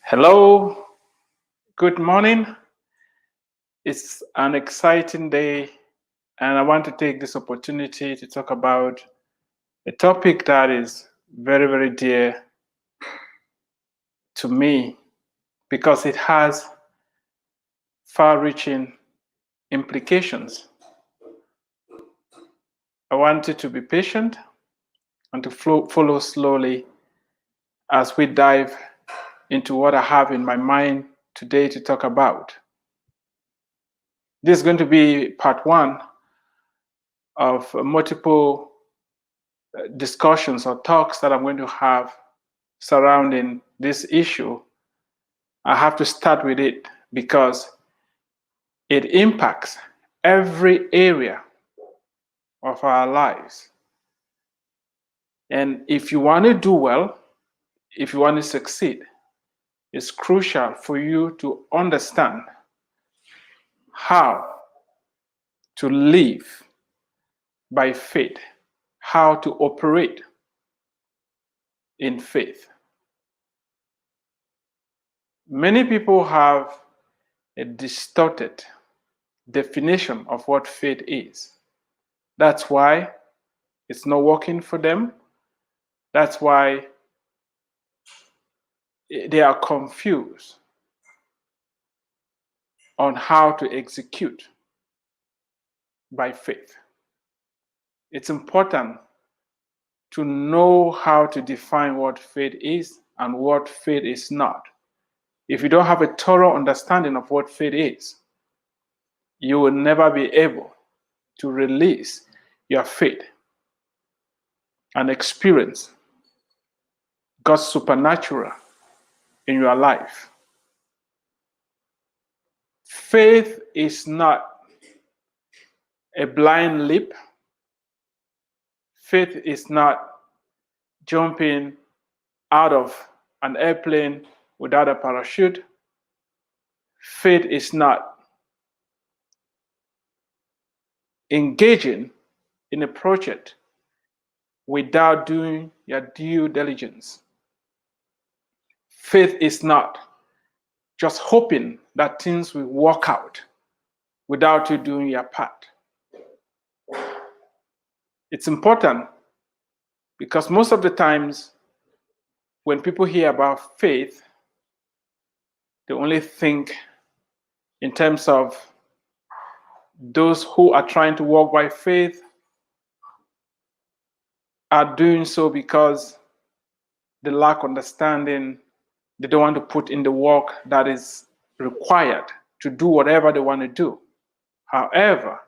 Hello, good morning. It's an exciting day, and I want to take this opportunity to talk about a topic that is very, very dear to me because it has far reaching implications. I want you to be patient and to follow slowly as we dive into what I have in my mind today to talk about. This is going to be part one of multiple discussions or talks that I'm going to have surrounding this issue. I have to start with it because it impacts every area of our lives. And if you want to do well, if you want to succeed, it's crucial for you to understand how to live by faith, how to operate in faith. Many people have a distorted definition of what faith is. That's why it's not working for them. That's why they are confused on how to execute by faith. It's important to know how to define what faith is and what faith is not. If you don't have a thorough understanding of what faith is, you will never be able to release your faith and experience God's supernatural in your life. Faith is not a blind leap. Faith is not jumping out of an airplane without a parachute. Faith is not engaging in a project without doing your due diligence. Faith is not just hoping that things will work out without you doing your part. It's important because most of the times when people hear about faith, they only think in terms of those who are trying to walk by faith are doing so because they lack understanding. They don't want to put in the work that is required to do whatever they want to do. However,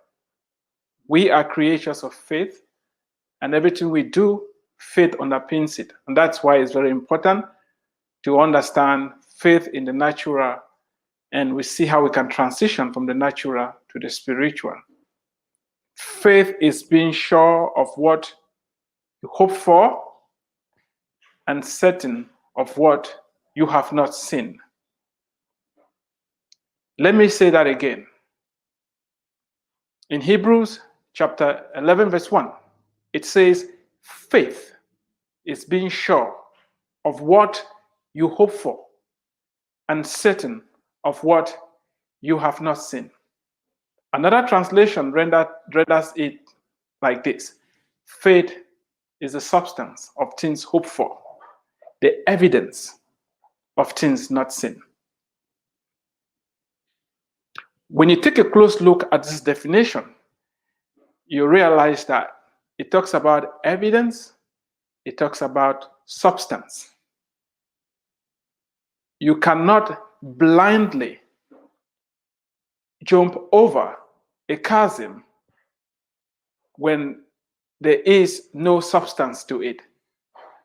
we are creatures of faith, and everything we do, faith underpins it. And that's why it's very important to understand faith in the natural, and we see how we can transition from the natural to the spiritual. Faith is being sure of what you hope for and certain of what you have not seen. Let me say that again. In Hebrews chapter 11, verse 1, it says, faith is being sure of what you hope for and certain of what you have not seen. Another translation renders it like this: faith is the substance of things hoped for, the evidence of things not seen. When you take a close look at this definition, you realize that it talks about evidence, it talks about substance. You cannot blindly jump over a chasm when there is no substance to it.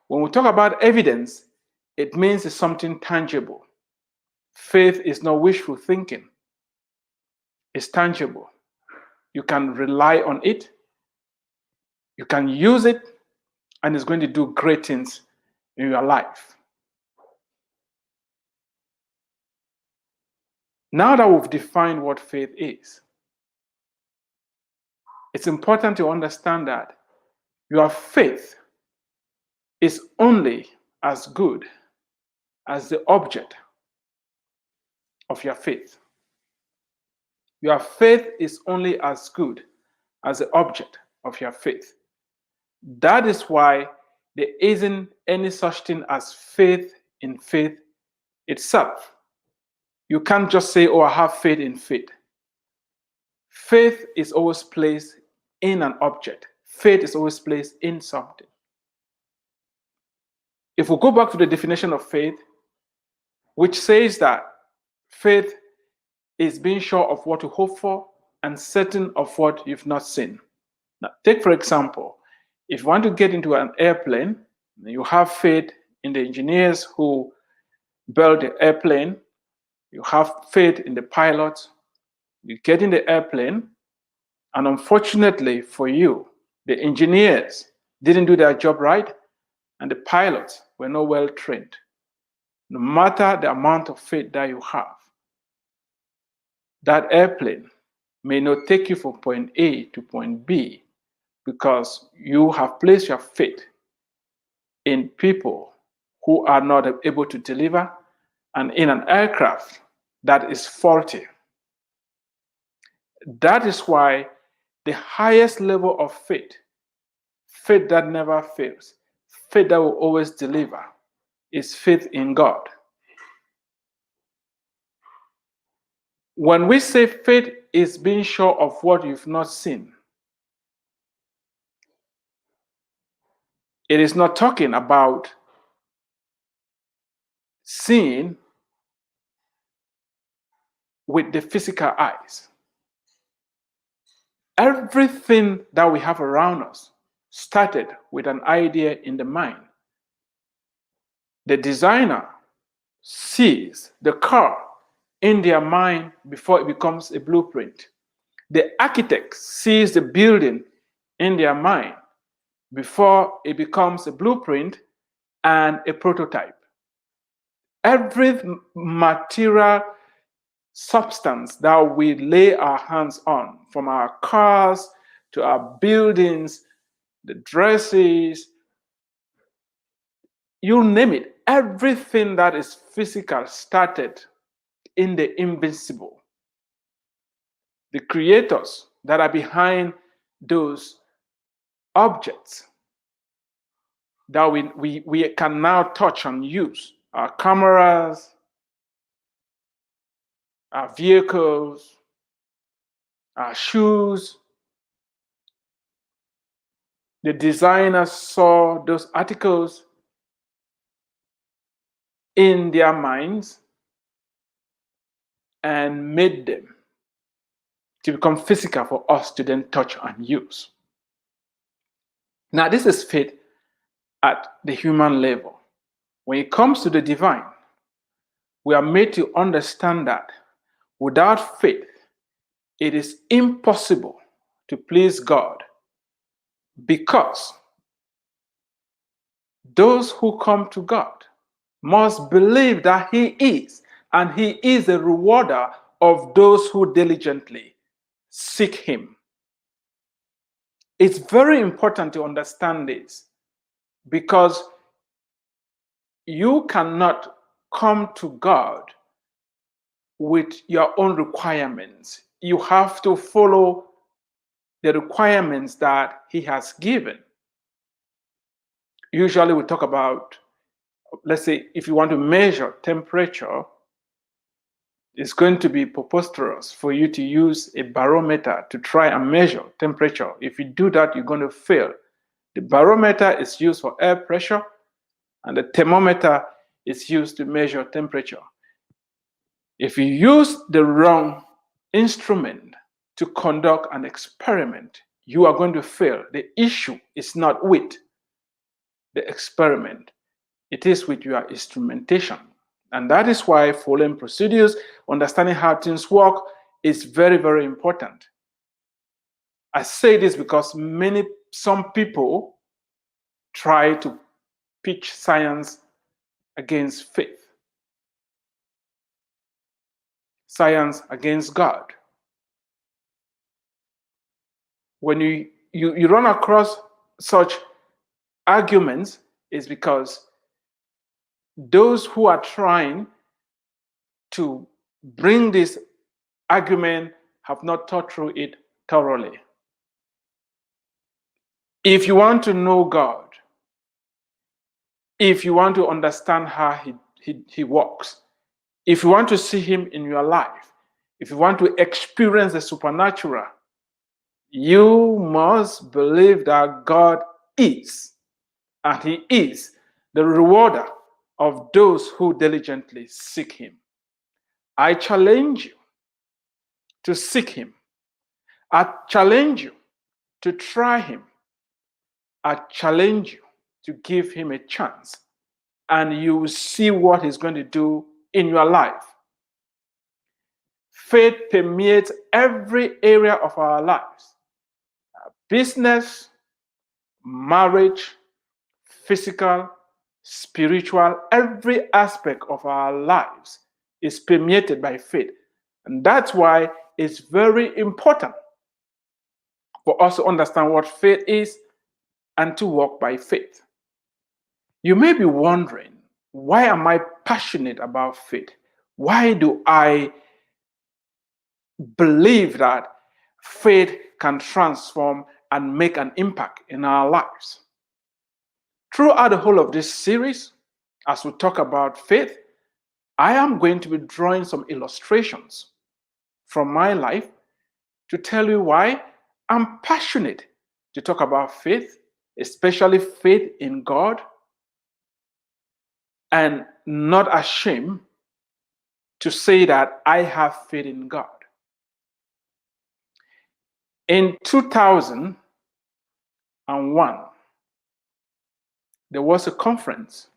When we talk about evidence, it means it's something tangible. Faith is not wishful thinking. It's tangible. You can rely on it. You can use it, and it's going to do great things in your life. Now that we've defined what faith is, it's important to understand that your faith is only as good as the object of your faith. Your faith is only as good as the object of your faith. That is why there isn't any such thing as faith in faith itself. You can't just say, oh, I have faith in faith. Faith is always placed in an object. Faith is always placed in something. If we go back to the definition of faith, which says that faith is being sure of what you hope for and certain of what you've not seen. Now, take for example, if you want to get into an airplane, you have faith in the engineers who build the airplane, you have faith in the pilots, you get in the airplane, and unfortunately for you, the engineers didn't do their job right, and the pilots were not well trained. No matter the amount of faith that you have, that airplane may not take you from point A to point B because you have placed your faith in people who are not able to deliver and in an aircraft that is faulty. That is why the highest level of faith, faith that never fails, faith that will always deliver, is faith in God. When we say faith is being sure of what you've not seen, it is not talking about seeing with the physical eyes. Everything that we have around us started with an idea in the mind. The designer sees the car in their mind before it becomes a blueprint. The architect sees the building in their mind before it becomes a blueprint and a prototype. Every material substance that we lay our hands on, from our cars to our buildings, the dresses, you name it, everything that is physical started in the invisible. The creators that are behind those objects that we can now touch and use, our cameras, our vehicles, our shoes. The designers saw those articles in their minds and made them to become physical for us to then touch and use. Now, this is faith at the human level. When it comes to the divine, we are made to understand that without faith, it is impossible to please God, because those who come to God must believe that He is, and He is a rewarder of those who diligently seek Him. It's very important to understand this, because you cannot come to God with your own requirements. You have to follow the requirements that He has given. Usually we talk about, let's say, if you want to measure temperature, it's going to be preposterous for you to use a barometer to try and measure temperature. If you do that, you're going to fail. The barometer is used for air pressure, and the thermometer is used to measure temperature. If you use the wrong instrument to conduct an experiment, you are going to fail. The issue is not with the experiment, it is with your instrumentation. And that is why following procedures, understanding how things work, is very, very important. I say this because some people try to pitch science against faith, science against God. When you run across such arguments, is because those who are trying to bring this argument, have not thought through it thoroughly. If you want to know God, if you want to understand how he works, if you want to see him in your life, if you want to experience the supernatural, you must believe that God is, and he is the rewarder of those who diligently seek him. I challenge you to seek him. I challenge you to try him. I challenge you to give him a chance, and you will see what he's going to do in your life. Faith permeates every area of our lives: business, marriage, physical, spiritual. Every aspect of our lives is permeated by faith. And that's why it's very important for us to understand what faith is and to walk by faith. You may be wondering, why am I passionate about faith? Why do I believe that faith can transform and make an impact in our lives? Throughout the whole of this series, as we talk about faith, I am going to be drawing some illustrations from my life to tell you why I'm passionate to talk about faith, especially faith in God, and not ashamed to say that I have faith in God. In 2001, there was a conference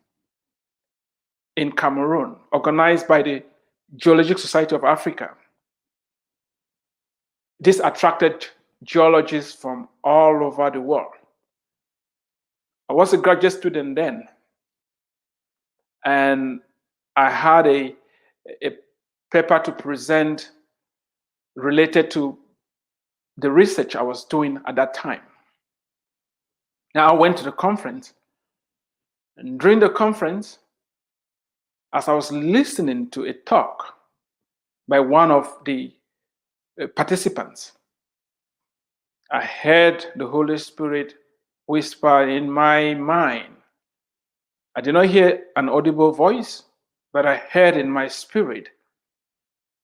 in Cameroon organized by the Geological Society of Africa. This attracted geologists from all over the world. I was a graduate student then, and I had a paper to present related to the research I was doing at that time. Now, I went to the conference, and during the conference, as I was listening to a talk by one of the participants, I heard the Holy Spirit whisper in my mind. I did not hear an audible voice, but I heard in my spirit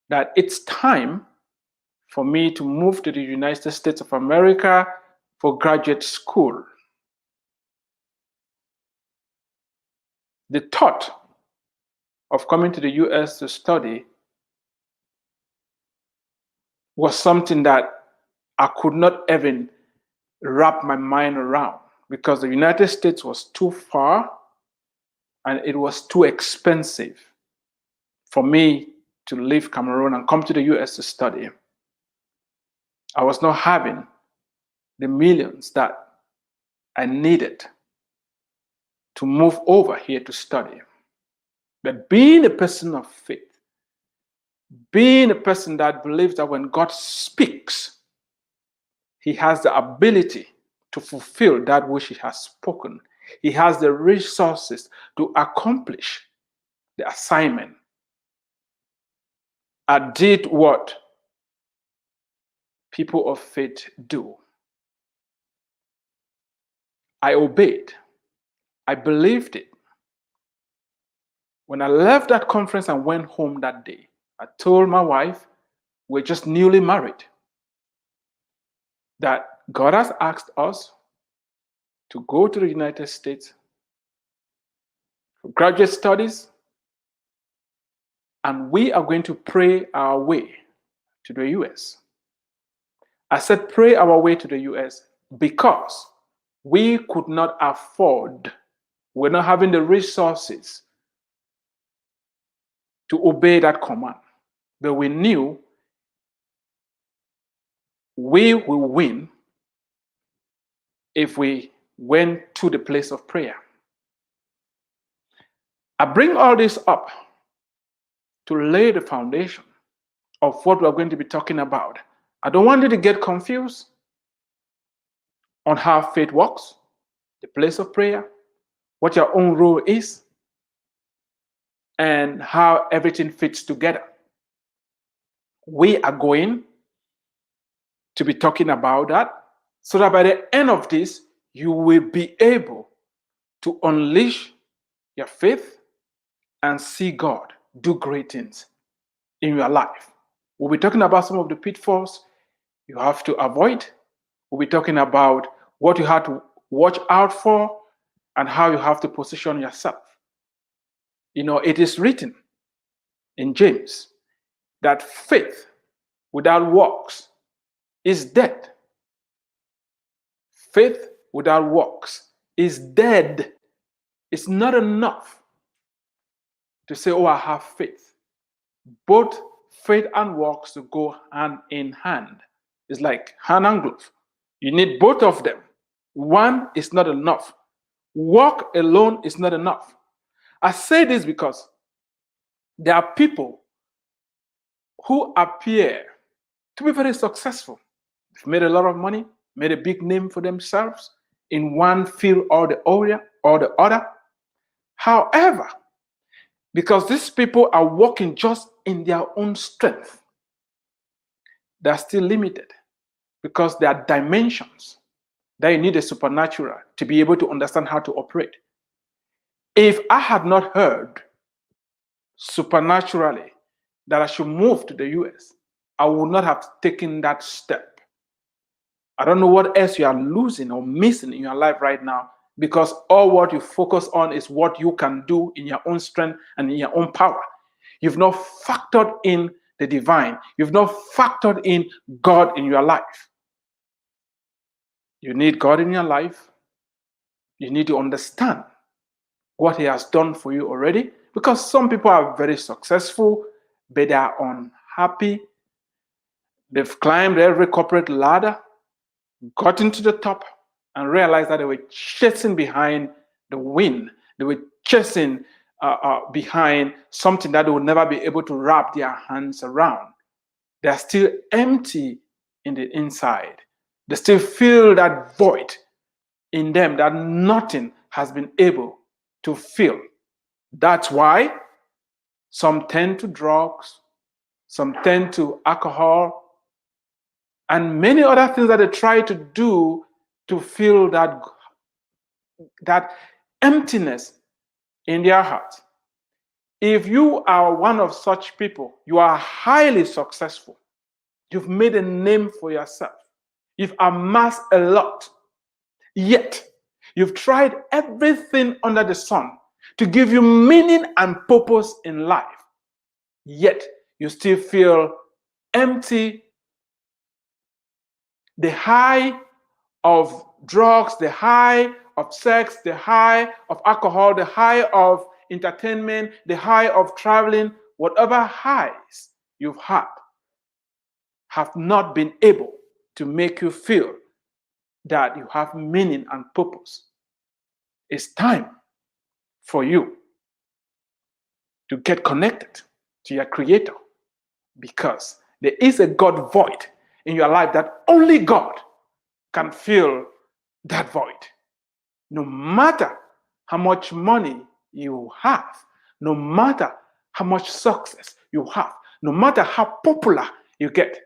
that it's time for me to move to the United States of America for graduate school. The thought of coming to the US to study was something that I could not even wrap my mind around, because the United States was too far and it was too expensive for me to leave Cameroon and come to the US to study. I was not having the millions that I needed to move over here to study. But being a person of faith, being a person that believes that when God speaks, he has the ability to fulfill that which he has spoken. He has the resources to accomplish the assignment. I did what people of faith do. I obeyed. I believed it. When I left that conference and went home that day, I told my wife, we're just newly married, that God has asked us to go to the United States for graduate studies, and we are going to pray our way to the US. I said pray our way to the US because we could not afford, we're not having the resources to obey that command. But we knew we will win if we went to the place of prayer. I bring all this up to lay the foundation of what we're going to be talking about. I don't want you to get confused on how faith works, the place of prayer, what your own role is, and how everything fits together. We are going to be talking about that so that by the end of this, you will be able to unleash your faith and see God do great things in your life. We'll be talking about some of the pitfalls you have to avoid. We'll be talking about what you have to watch out for and how you have to position yourself. It is written in James that faith without works is dead. Faith without works is dead. It's not enough to say, oh, I have faith. Both faith and works to go hand in hand. It's like hand and glove. You need both of them. One is not enough. Work alone is not enough. I say this because there are people who appear to be very successful. They've made a lot of money, made a big name for themselves in one field or the other. However, because these people are working just in their own strength, they're still limited because there are dimensions that you need a supernatural to be able to understand how to operate. If I had not heard supernaturally that I should move to the US, I would not have taken that step. I don't know what else you are losing or missing in your life right now, because all what you focus on is what you can do in your own strength and in your own power. You've not factored in the divine. You've not factored in God in your life. You need God in your life. You need to understand what He has done for you already, because some people are very successful, but they are unhappy. They've climbed every corporate ladder, gotten to the top, and realized that they were chasing behind the wind. They were chasing behind something that they would never be able to wrap their hands around. They are still empty in the inside. They still feel that void in them that nothing has been able to fill. That's why some tend to drugs, some tend to alcohol, and many other things that they try to do to fill that emptiness in their heart. If you are one of such people, you are highly successful. You've made a name for yourself. You've amassed a lot. Yet, you've tried everything under the sun to give you meaning and purpose in life. Yet, you still feel empty. The high of drugs, the high of sex, the high of alcohol, the high of entertainment, the high of traveling, whatever highs you've had have not been able to make you feel that you have meaning and purpose. It's time for you to get connected to your Creator, because there is a God void in your life that only God can fill that void. No matter how much money you have, no matter how much success you have, no matter how popular you get,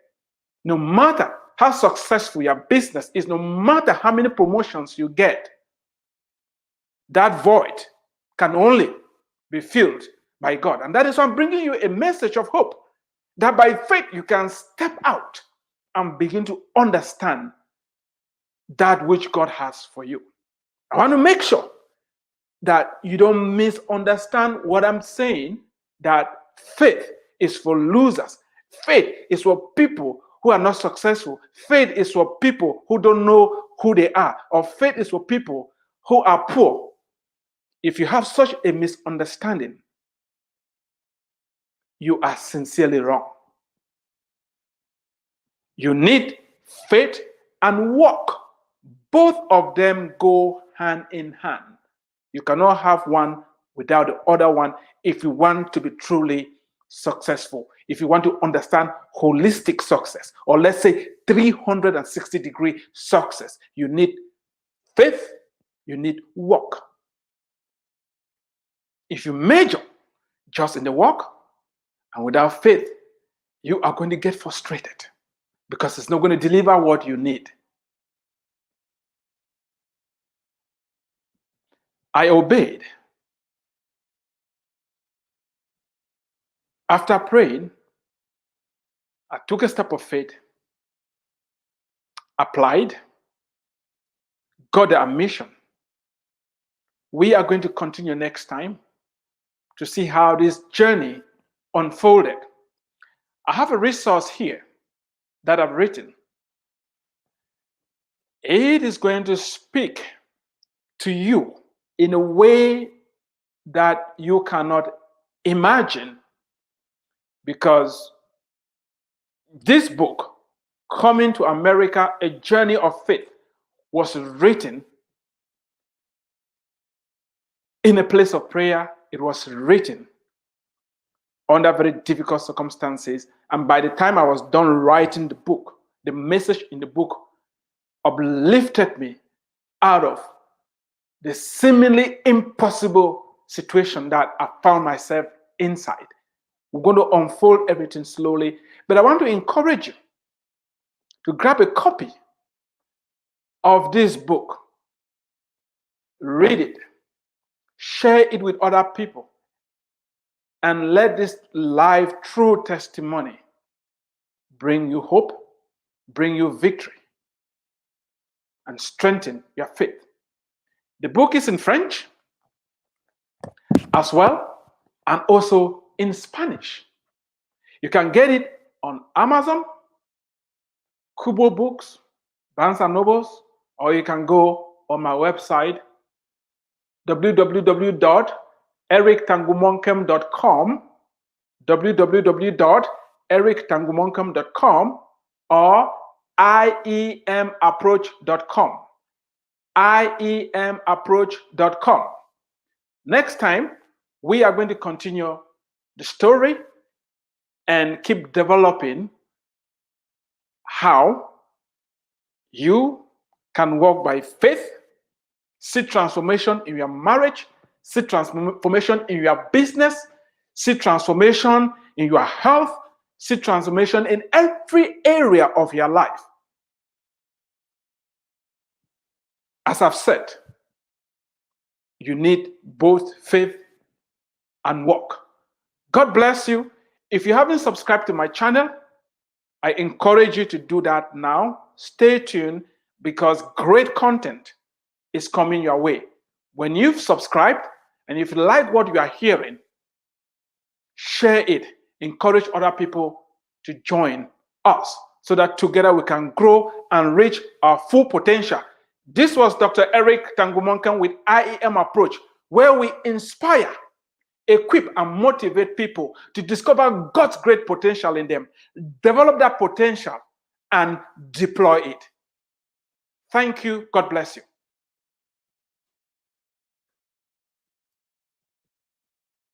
no matter how successful your business is, no matter how many promotions you get, that void can only be filled by God. And that is why I'm bringing you a message of hope, that by faith you can step out and begin to understand that which God has for you. I want to make sure that you don't misunderstand what I'm saying, that faith is for losers. Faith is for people who are not successful. Faith is for people who don't know who they are. Or faith is for people who are poor. If you have such a misunderstanding, you are sincerely wrong. You need faith and work. Both of them go hand in hand. You cannot have one without the other one if you want to be truly successful. If you want to understand holistic success, or let's say 360-degree success, you need faith, you need work. If you major just in the work and without faith, you are going to get frustrated because it's not going to deliver what you need. I obeyed. After praying, I took a step of faith, applied, got the admission. We are going to continue next time to see how this journey unfolded. I have a resource here that I've written. It is going to speak to you in a way that you cannot imagine, because this book, Coming to America, A Journey of Faith, was written in a place of prayer. It was written under very difficult circumstances. And by the time I was done writing the book, the message in the book uplifted me out of the seemingly impossible situation that I found myself inside. We're going to unfold everything slowly, but I want to encourage you to grab a copy of this book, read it, share it with other people, and let this live true testimony bring you hope, bring you victory, and strengthen your faith. The book is in French as well, and also in Spanish. You can get it on Amazon, Kubo Books, Barnes & Nobles, or you can go on my website, www.erictangumonkem.com, www.erictangumonkem.com, or iemapproach.com, iemapproach.com. Next time, we are going to continue the story and keep developing how you can walk by faith, see transformation in your marriage, see transformation in your business, see transformation in your health, see transformation in every area of your life. As I've said, you need both faith and work. God bless you. If you haven't subscribed to my channel, I encourage you to do that now. Stay tuned, because great content is coming your way. When you've subscribed and if you like what you are hearing, share it. Encourage other people to join us so that together we can grow and reach our full potential. This was Dr. Eric Tangumonkem with IEM Approach, where we inspire, equip, and motivate people to discover God's great potential in them, develop that potential, and deploy it. Thank you. God bless you.